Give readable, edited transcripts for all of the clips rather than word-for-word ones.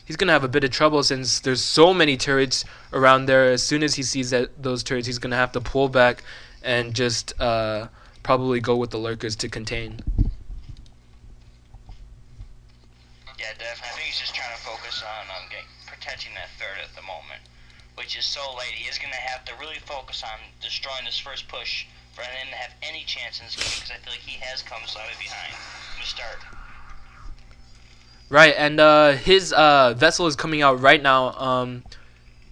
he's gonna have a bit of trouble since there's so many turrets around there. As soon as he sees those turrets, he's gonna have to pull back and just probably go with the lurkers to contain. Yeah, definitely. I think he's just trying to focus on protecting that third at the moment, which is so late. He is going to have to really focus on destroying this first push for him to have any chance in this game, because I feel like he has come slightly behind from the start. Right, and his vessel is coming out right now.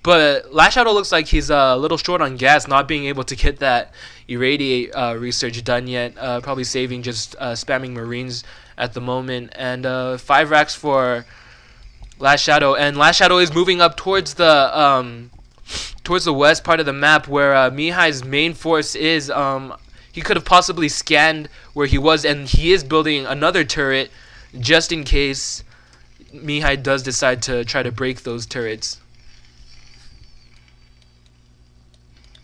But lastshadow looks like he's a little short on gas, not being able to get that irradiate research done yet. Probably saving just spamming marines at the moment. And 5 racks for lastshadow, and lastshadow is moving up towards the west part of the map where MiHai's main force is. He could have possibly scanned where he was, and he is building another turret just in case MiHai does decide to try to break those turrets.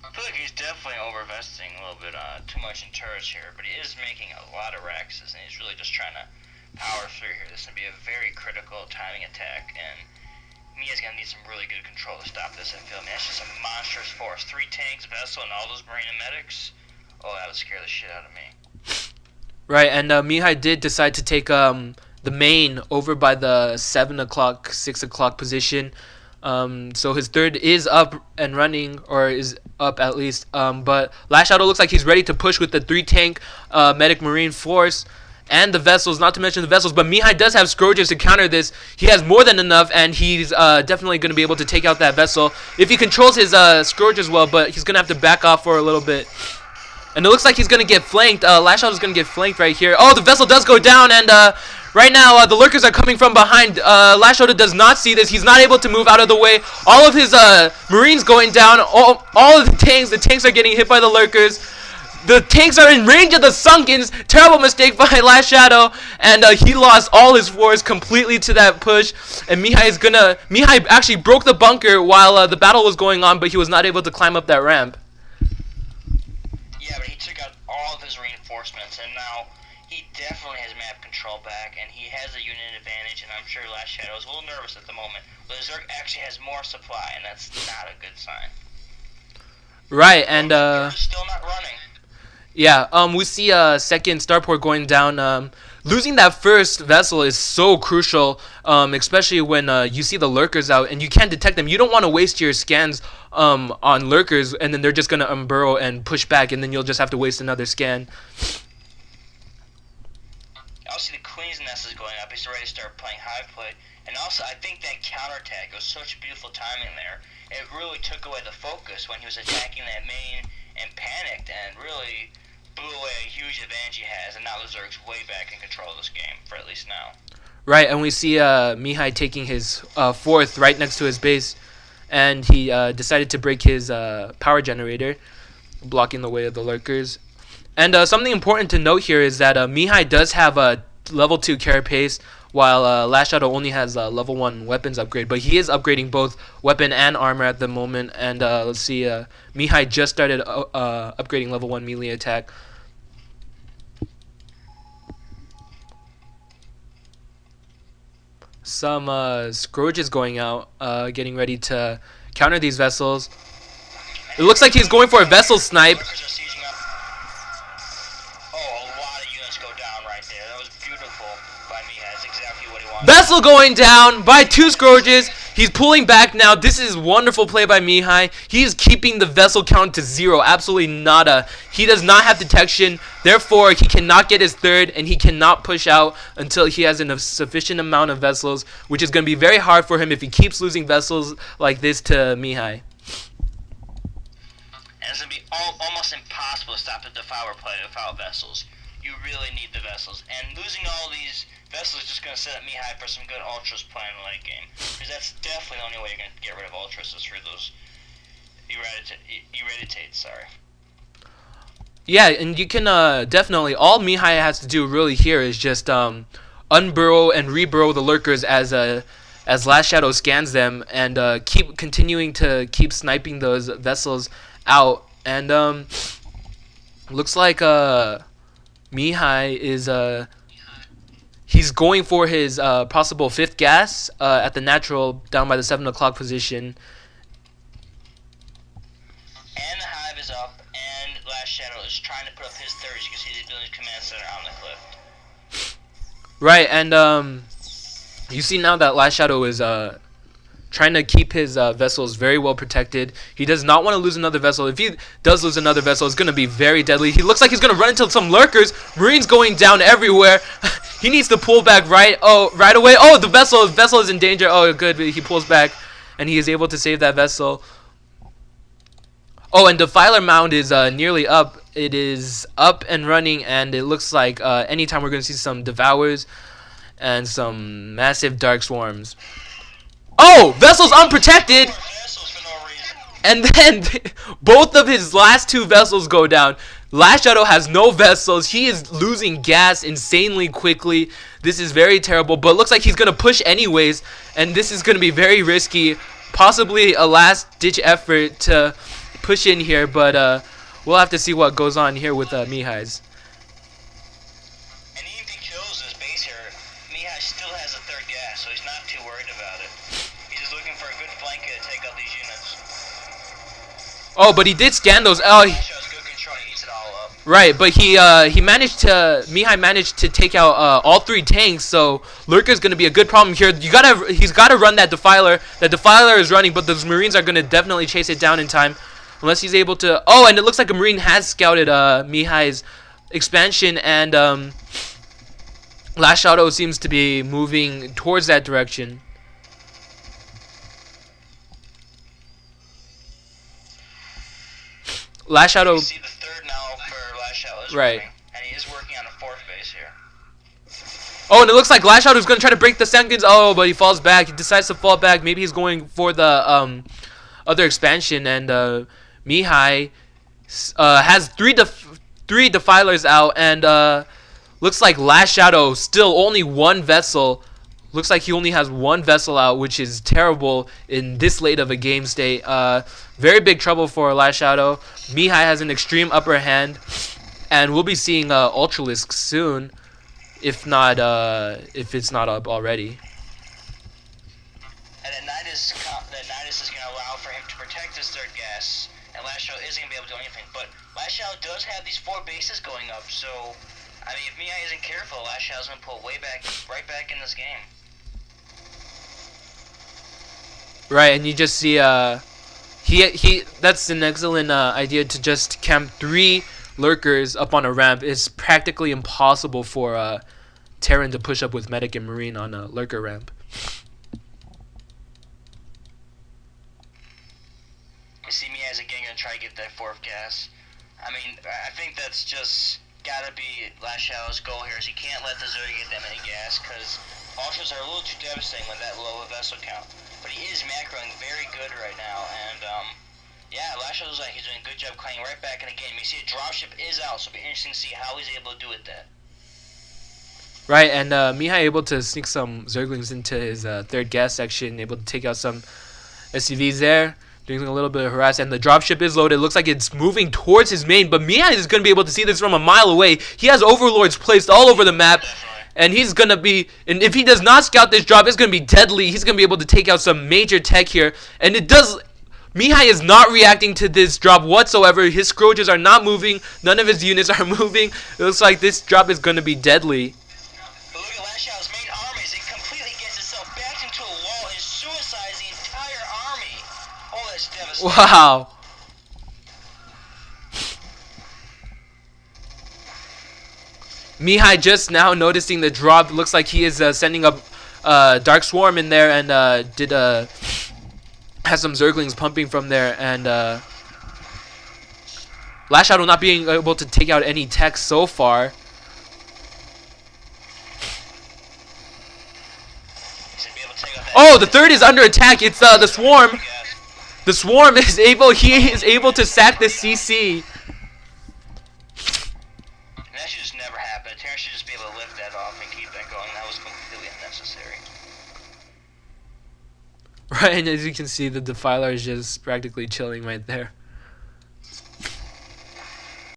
I feel like he's definitely over-investing a little bit too much in turrets here, but he is making a lot of racks, and he's really just trying to power through here. This is going to be a very critical timing attack, and Mia's going to need some really good control to stop this, I feel. I mean, that's just a monstrous force. 3 tanks, vessel, and all those marine and medics. Oh, that would scare the shit out of me. Right, and MiHai did decide to take the main over by the 7 o'clock, 6 o'clock position. So his third is up and running, or is up at least. But lastshadow looks like he's ready to push with the 3 tank medic marine force and the vessels, not to mention the vessels. But MiHai does have scourges to counter this. He has more than enough, and he's definitely going to be able to take out that vessel if he controls his scourge as well. But he's going to have to back off for a little bit. And it looks like he's going to get flanked. Lastshadow is going to get flanked right here. Oh, the vessel does go down, and right now the lurkers are coming from behind. Lastshadow does not see this. He's not able to move out of the way. All of his marines going down. All of the tanks are getting hit by the lurkers. The tanks are in range of the Sunkens. Terrible mistake by lastshadow, and he lost all his force completely to that push. And MiHai actually broke the bunker while the battle was going on, but he was not able to climb up that ramp. Yeah, but he took out all of his reinforcements, and now he definitely has map control back, and he has a unit advantage, and I'm sure lastshadow is a little nervous at the moment. But the Zerg actually has more supply, and that's not a good sign. Right, and still not running. Yeah, we see a second starport going down. Losing that first vessel is so crucial, especially when you see the lurkers out and you can't detect them. You don't want to waste your scans on lurkers, and then they're just going to unburrow and push back, and then you'll just have to waste another scan. Also, the Queen's Nest is going up. He's ready to start playing hive play. And also, I think that counterattack, it was such beautiful timing there. It really took away the focus when he was attacking that main and panicked, and really blew away a huge advantage he has, and now the Zerg's way back in control of this game, for at least now. Right, and we see MiHai taking his 4th right next to his base, and he decided to break his power generator, blocking the way of the lurkers. And something important to note here is that MiHai does have a level 2 carapace, while lastshadow only has level 1 weapons upgrade, but he is upgrading both weapon and armor at the moment. And let's see, MiHai just started upgrading level 1 melee attack. Some scourges going out, getting ready to counter these vessels. It looks like he's going for a vessel snipe. Vessel going down by 2 scourges. He's pulling back now. This is wonderful play by MiHai. He is keeping the vessel count to 0. Absolutely nada. He does not have detection. Therefore, he cannot get his 3rd, and he cannot push out until he has a sufficient amount of vessels, which is going to be very hard for him if he keeps losing vessels like this to MiHai. And it's going to be almost impossible to stop the Defiler play to Defiler vessels. You really need the vessels. And losing all these vessels is just going to set up MiHai for some good ultras play in the late game. Because that's definitely the only way you're going to get rid of ultras is through those eraditates, sorry. Yeah, and you can definitely, all MiHai has to do really here is just unburrow and reburrow the lurkers as lastshadow scans them, and keep continuing to keep sniping those vessels out. And looks like MiHai is he's going for his possible 5th gas at the natural down by the 7 o'clock position. And the hive is up, and Last Shadow is trying to put up his 3rd. You can see the ability command center on the cliff. Right, and you see now that Last Shadow is trying to keep his vessels very well protected. He does not want to lose another vessel. If he does lose another vessel, it's going to be very deadly. He looks like he's going to run into some lurkers. Marine's going down everywhere. He needs to pull back right away. Oh, the vessel is in danger. Oh, good. He pulls back, and he is able to save that vessel. Oh, and Defiler Mound is nearly up. It is up and running, and it looks like anytime we're going to see some Devours and some massive Dark Swarms. Oh, vessels unprotected, and then both of his last 2 vessels go down. Last Shadow has no vessels. He is losing gas insanely quickly. This is very terrible, but it looks like he's going to push anyways, and this is going to be very risky. Possibly a last-ditch effort to push in here, but we'll have to see what goes on here with MiHai's. And even if he kills this base here, MiHai still has a 3rd gas, so he's not too worried about it. He's just looking for a good flank to take out these units. Oh, but he did scan those. Oh, good control. He eats it all up. right, but MiHai managed to take out all 3 tanks, so Lurker's gonna be a good problem here. He's gotta run that Defiler. That Defiler is running, but those Marines are gonna definitely chase it down in time, unless he's able to. Oh, and it looks like a Marine has scouted MiHai's expansion, and Last Shadow seems to be moving towards that direction. Last Shadow. You see the 3rd now for Last Shadow is Right. running, and he is working on a 4th base here. Oh, and it looks like Last Shadow's going to try to break the Sankins. Oh, but he falls back. He decides to fall back. Maybe he's going for the other expansion, and MiHai has 3 Defilers out, and looks like Last Shadow still only 1 vessel. Looks like he only has 1 vessel out, which is terrible in this late of a game state. Very big trouble for Last Shadow. MiHai has an extreme upper hand, and we'll be seeing Ultralisk soon, if it's not up already. And that Nidus is going to allow for him to protect his 3rd gas, and Last Shadow isn't going to be able to do anything. But Last Shadow does have these 4 bases going up, so I mean, if MiHai isn't careful, Last Shadow's going to pull right back in this game. Right, and you just see that's an excellent idea to just camp 3 lurkers up on a ramp. It's practically impossible for Terran to push up with medic and marine on a lurker ramp. You see MiHai's again going to try to get that 4th gas. I mean, I think that's just gotta be Last Shadow's goal here, is he can't let the Zerg get that many gas, because Ultras are a little too devastating with that low of vessel count. But he is macroing very good right now, and yeah, Last Shadow's like he's doing a good job climbing right back in the game. You see a dropship is out, so it'll be interesting to see how he's able to do with that. Right, and MiHai able to sneak some Zerglings into his 3rd gas section, able to take out some SCVs there, doing a little bit of harass, and the dropship is loaded. It looks like it's moving towards his main, but MiHai is going to be able to see this from a mile away. He has overlords placed all over the map, and he's going to be, and if he does not scout this drop, it's going to be deadly. He's going to be able to take out some major tech here, and it does. MiHai is not reacting to this drop whatsoever. His Scourges are not moving. None of his units are moving. It looks like this drop is going to be deadly. But look at Last Shadow's main army as it completely gets itself back into a wall and suicides the entire army. Oh, that's devastating. Wow. MiHai just now noticing the drop. Looks like he is sending up Dark Swarm in there, and has some Zerglings pumping from there, and Last Shadow not being able to take out any tech so far. Oh, the 3rd is under attack. It's the Swarm. The Swarm is able. He is able to sack the CC. That should just never happen. Terran should just be able to lift that off and keep that going. That was completely unnecessary. Right, and as you can see, the Defiler is just practically chilling right there.